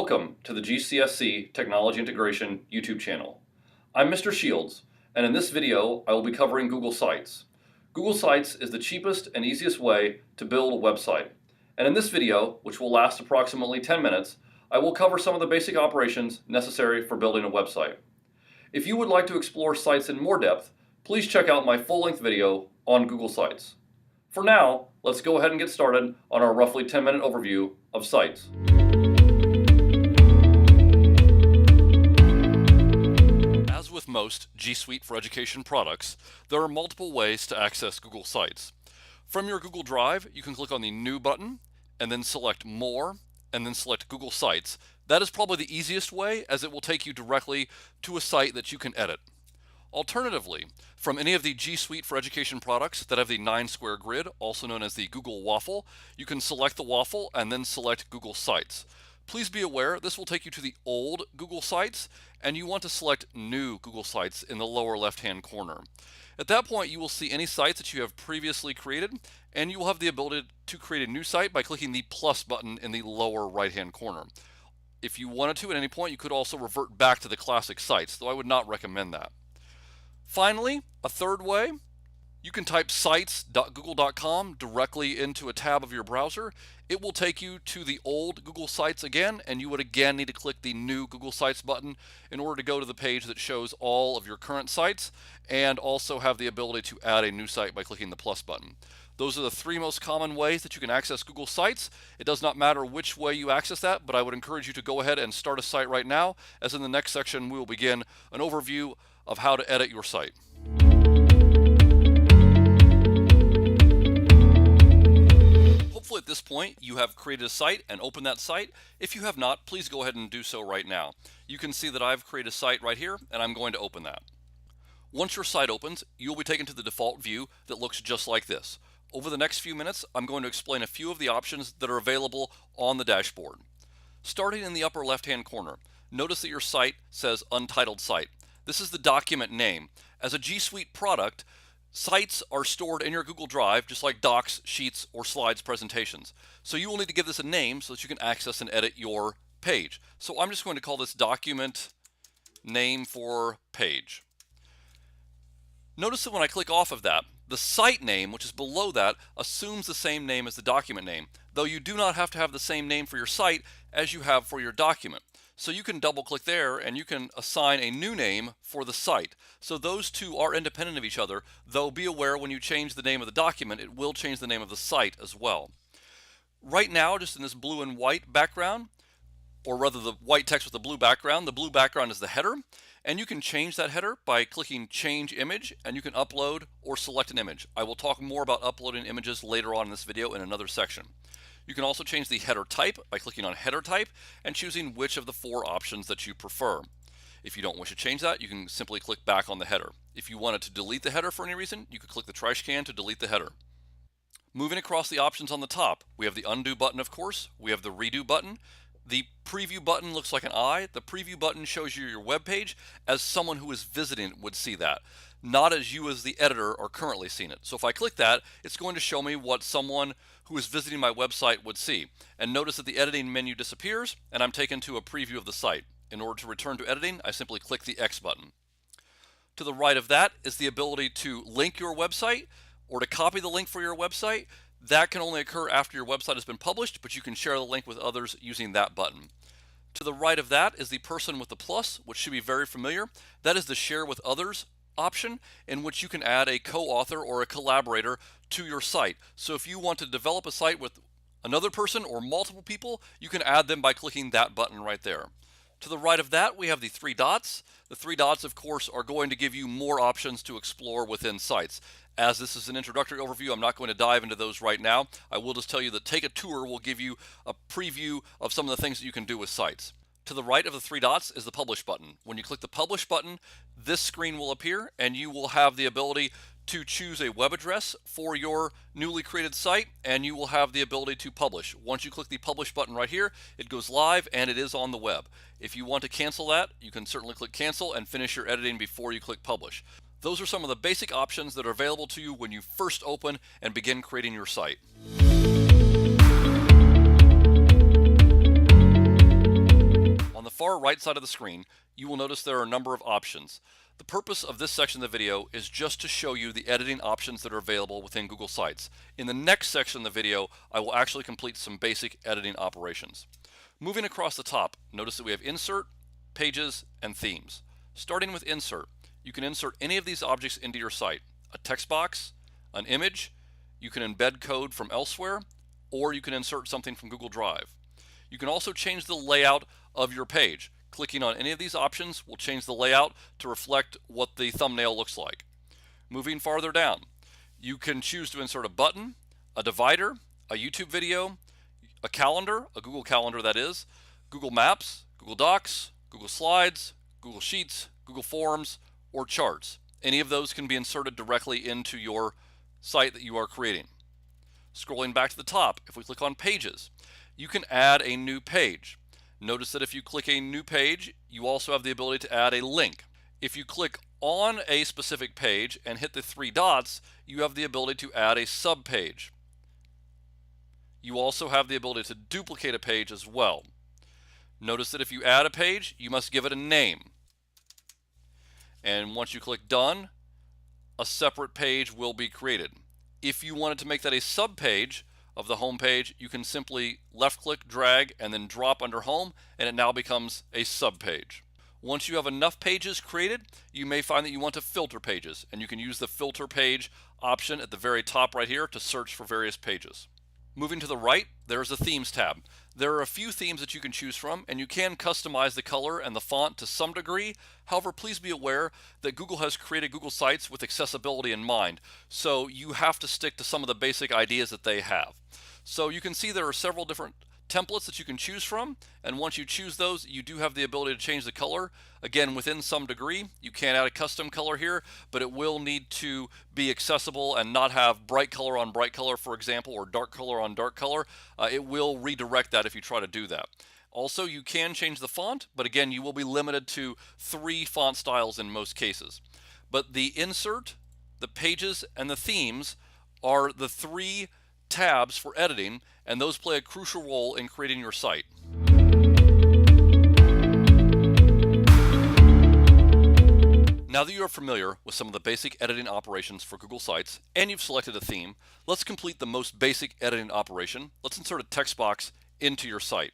Welcome to the GCSC Technology Integration YouTube channel. I'm Mr. Shields, and in this video I will be covering Google Sites. Google Sites is the cheapest and easiest way to build a website. And in this video, which will last approximately 10 minutes, I will cover some of the basic operations necessary for building a website. If you would like to explore sites in more depth, please check out my full-length video on Google Sites. For now, let's go ahead and get started on our roughly 10-minute overview of sites. As with most G Suite for Education products, there are multiple ways to access Google Sites. From your Google Drive, you can click on the New button, and then select More, and then select Google Sites. That is probably the easiest way, as it will take you directly to a site that you can edit. Alternatively, from any of the G Suite for Education products that have the 9-square grid, also known as the Google Waffle, you can select the waffle and then select Google Sites. Please be aware this will take you to the old Google Sites, and you want to select New Google Sites in the lower left-hand corner. At that point, you will see any sites that you have previously created, and you will have the ability to create a new site by clicking the plus button in the lower right-hand corner. If you wanted to at any point, you could also revert back to the classic sites, though I would not recommend that. Finally, a third way, you can type sites.google.com directly into a tab of your browser. It will take you to the old Google Sites again, and you would again need to click the new Google Sites button in order to go to the page that shows all of your current sites, and also have the ability to add a new site by clicking the plus button. Those are the three most common ways that you can access Google Sites. It does not matter which way you access that, but I would encourage you to go ahead and start a site right now, as in the next section we will begin an overview of how to edit your site. Hopefully at this point you have created a site and opened that site. If you have not, please go ahead and do so right now. You can see that I've created a site right here, and I'm going to open that. Once your site opens, you'll be taken to the default view that looks just like this. Over the next few minutes, I'm going to explain a few of the options that are available on the dashboard. Starting in the upper left-hand corner, notice that your site says Untitled Site. This is the document name. As a G Suite product, sites are stored in your Google Drive just like docs, sheets, or slides presentations. So you will need to give this a name so that you can access and edit your page. So I'm just going to call this document name for page. Notice that when I click off of that, the site name, which is below that, assumes the same name as the document name, though you do not have to have the same name for your site as you have for your document. So you can double click there and you can assign a new name for the site. So those two are independent of each other, though be aware when you change the name of the document, it will change the name of the site as well. Right now, just in this blue and white background, or rather the white text with the blue background is the header, and you can change that header by clicking Change Image, and you can upload or select an image. I will talk more about uploading images later on in this video in another section. You can also change the header type by clicking on Header Type and choosing which of the four options that you prefer. If you don't wish to change that, you can simply click back on the header. If you wanted to delete the header for any reason, you could click the trash can to delete the header. Moving across the options on the top, we have the Undo button, of course. We have the Redo button. The Preview button looks like an eye. The Preview button shows you your web page as someone who is visiting would see that, not as you as the editor are currently seeing it. So if I click that, it's going to show me what someone who is visiting my website would see. And notice that the editing menu disappears, and I'm taken to a preview of the site. In order to return to editing, I simply click the X button. To the right of that is the ability to link your website or to copy the link for your website. That can only occur after your website has been published, but you can share the link with others using that button. To the right of that is the person with the plus, which should be very familiar. That is the Share with Others option, in which you can add a co-author or a collaborator to your site. So if you want to develop a site with another person or multiple people, you can add them by clicking that button right there. To the right of that, we have the three dots. The three dots, of course, are going to give you more options to explore within sites. As this is an introductory overview, I'm not going to dive into those right now. I will just tell you that Take a Tour will give you a preview of some of the things that you can do with sites. To the right of the three dots is the Publish button. When you click the Publish button, this screen will appear, and you will have the ability to choose a web address for your newly created site, and you will have the ability to publish. Once you click the Publish button right here, it goes live and it is on the web. If you want to cancel that, you can certainly click Cancel and finish your editing before you click Publish. Those are some of the basic options that are available to you when you first open and begin creating your site. far right side of the screen, you will notice there are a number of options. The purpose of this section of the video is just to show you the editing options that are available within Google Sites. In the next section of the video, I will actually complete some basic editing operations. Moving across the top, notice that we have Insert, Pages, and Themes. Starting with Insert, you can insert any of these objects into your site. A text box, an image, you can embed code from elsewhere, or you can insert something from Google Drive. You can also change the layout of your page. Clicking on any of these options will change the layout to reflect what the thumbnail looks like. Moving farther down, you can choose to insert a button, a divider, a YouTube video, a calendar, a Google Calendar that is, Google Maps, Google Docs, Google Slides, Google Sheets, Google Forms, or charts. Any of those can be inserted directly into your site that you are creating. Scrolling back to the top, if we click on Pages, you can add a new page. Notice that if you click a new page, you also have the ability to add a link. If you click on a specific page and hit the three dots, you have the ability to add a subpage. You also have the ability to duplicate a page as well. Notice that if you add a page, you must give it a name. And once you click Done, a separate page will be created. If you wanted to make that a subpage of the home page, you can simply left click, drag, and then drop under home, and it now becomes a subpage. Once you have enough pages created, you may find that you want to filter pages, and you can use the filter page option at the very top right here to search for various pages. Moving to the right, there's a Themes tab. There are a few themes that you can choose from, and you can customize the color and the font to some degree. However, please be aware that Google has created Google Sites with accessibility in mind, so you have to stick to some of the basic ideas that they have. So you can see there are several different templates that you can choose from, and once you choose those, you do have the ability to change the color. Again, within some degree, you can add a custom color here, but it will need to be accessible and not have bright color on bright color, for example, or dark color on dark color. It will redirect that if you try to do that. Also, you can change the font, but again, you will be limited to 3 font styles in most cases. But the Insert, the Pages, and the Themes are the 3 tabs for editing, and those play a crucial role in creating your site. Now that you are familiar with some of the basic editing operations for Google Sites and you've selected a theme, let's complete the most basic editing operation. Let's insert a text box into your site.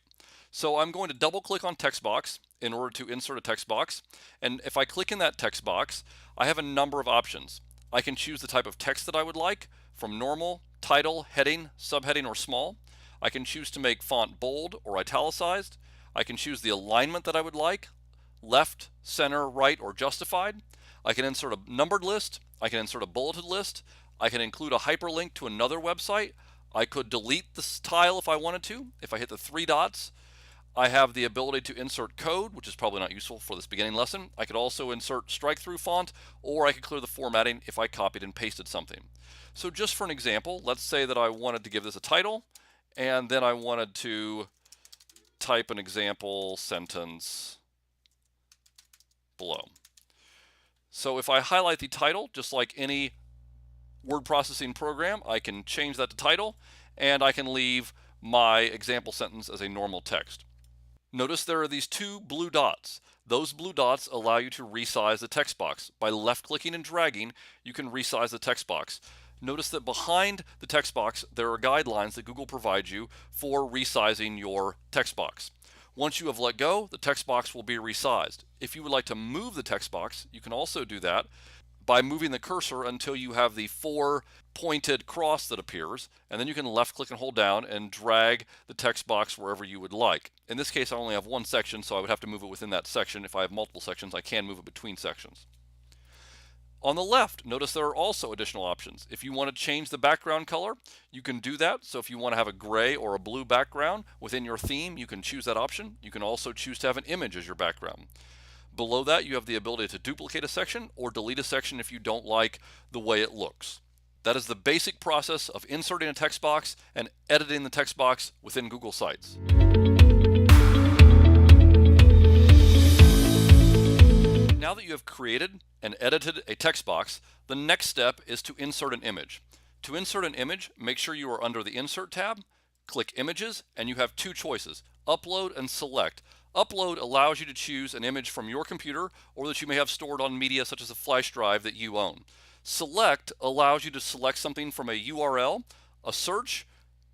So I'm going to double click on text box in order to insert a text box, and if I click in that text box, I have a number of options. I can choose the type of text that I would like, from normal, title, heading, subheading, or small. I can choose to make font bold or italicized. I can choose the alignment that I would like, left, center, right, or justified. I can insert a numbered list. I can insert a bulleted list. I can include a hyperlink to another website. I could delete this tile if I wanted to. If I hit the 3 dots, I have the ability to insert code, which is probably not useful for this beginning lesson. I could also insert strike-through font, or I could clear the formatting if I copied and pasted something. So just for an example, let's say that I wanted to give this a title, and then I wanted to type an example sentence below. So if I highlight the title, just like any word processing program, I can change that to title, and I can leave my example sentence as a normal text. Notice there are these 2 blue dots. Those blue dots allow you to resize the text box. By left-clicking and dragging, you can resize the text box. Notice that behind the text box, there are guidelines that Google provides you for resizing your text box. Once you have let go, the text box will be resized. If you would like to move the text box, you can also do that by moving the cursor until you have the 4 pointed cross that appears, and then you can left click and hold down and drag the text box wherever you would like. In this case, I only have 1 section, so I would have to move it within that section. If I have multiple sections, I can move it between sections. On the left, notice there are also additional options. If you want to change the background color, you can do that. So if you want to have a gray or a blue background within your theme, you can choose that option. You can also choose to have an image as your background. Below that, you have the ability to duplicate a section or delete a section if you don't like the way it looks. That is the basic process of inserting a text box and editing the text box within Google Sites. Now that you have created and edited a text box, the next step is to insert an image. To insert an image, make sure you are under the Insert tab, click Images, and you have 2 choices, Upload and Select. Upload allows you to choose an image from your computer or that you may have stored on media such as a flash drive that you own. Select allows you to select something from a URL, a search,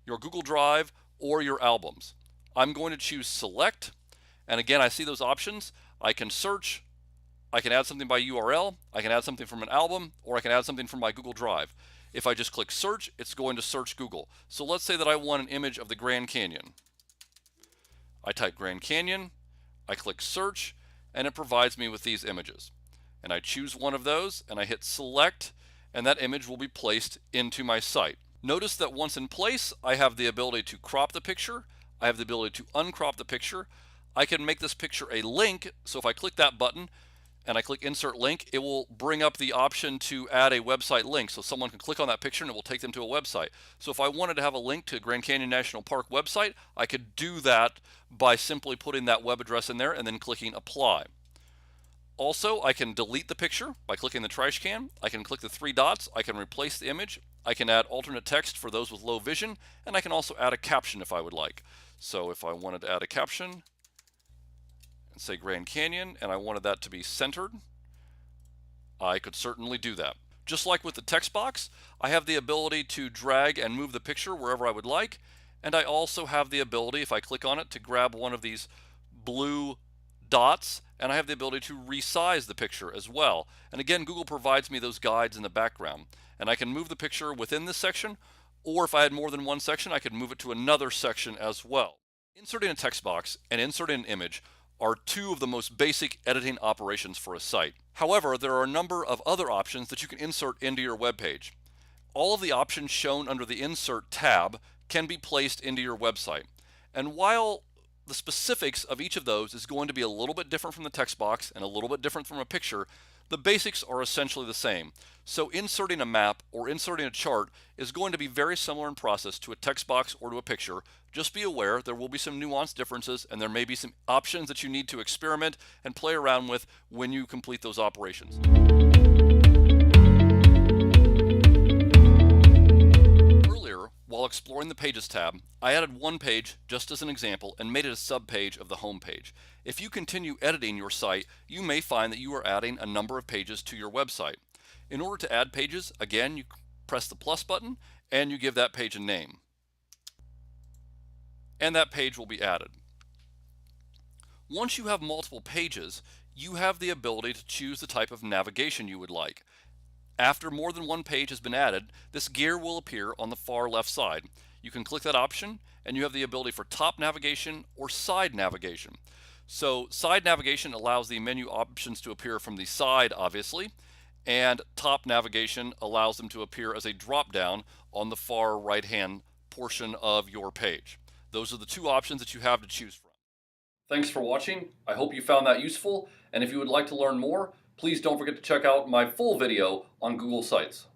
your Google Drive, or your albums. I'm going to choose select, and again I see those options. I can search, I can add something by URL, I can add something from an album, or I can add something from my Google Drive. If I just click search, it's going to search Google. So let's say that I want an image of the Grand Canyon. I type Grand Canyon, I click search, and it provides me with these images. And I choose one of those and I hit select, and that image will be placed into my site. Notice that once in place, I have the ability to crop the picture, I have the ability to uncrop the picture. I can make this picture a link, so if I click that button and I click insert link, it will bring up the option to add a website link, so someone can click on that picture and it will take them to a website. So if I wanted to have a link to Grand Canyon National Park website, I could do that by simply putting that web address in there and then clicking apply. Also, I can delete the picture by clicking the trash can. I can click the three dots, I can replace the image, I can add alternate text for those with low vision, and I can also add a caption if I would like. So if I wanted to add a caption and say Grand Canyon, and I wanted that to be centered, I could certainly do that. Just like with the text box, I have the ability to drag and move the picture wherever I would like, and I also have the ability, if I click on it, to grab one of these blue dots, and I have the ability to resize the picture as well. And again, Google provides me those guides in the background, and I can move the picture within this section, or if I had more than one section, I could move it to another section as well. Inserting a text box and inserting an image are two of the most basic editing operations for a site. However, there are a number of other options that you can insert into your web page. All of the options shown under the Insert tab can be placed into your website. And while the specifics of each of those is going to be a little bit different from the text box and a little bit different from a picture, the basics are essentially the same. So inserting a map or inserting a chart is going to be very similar in process to a text box or to a picture. Just be aware there will be some nuanced differences, and there may be some options that you need to experiment and play around with when you complete those operations. Earlier, while exploring the Pages tab, I added one page just as an example and made it a sub-page of the home page. If you continue editing your site, you may find that you are adding a number of pages to your website. In order to add pages, again, you press the plus button and you give that page a name. And that page will be added. Once you have multiple pages, you have the ability to choose the type of navigation you would like. After more than one page has been added, this gear will appear on the far left side. You can click that option and you have the ability for top navigation or side navigation. So side navigation allows the menu options to appear from the side, obviously, and top navigation allows them to appear as a drop down on the far right hand portion of your page. Those are the two options that you have to choose from. Thanks for watching. I hope you found that useful, and if you would like to learn more, please don't forget to check out my full video on Google Sites.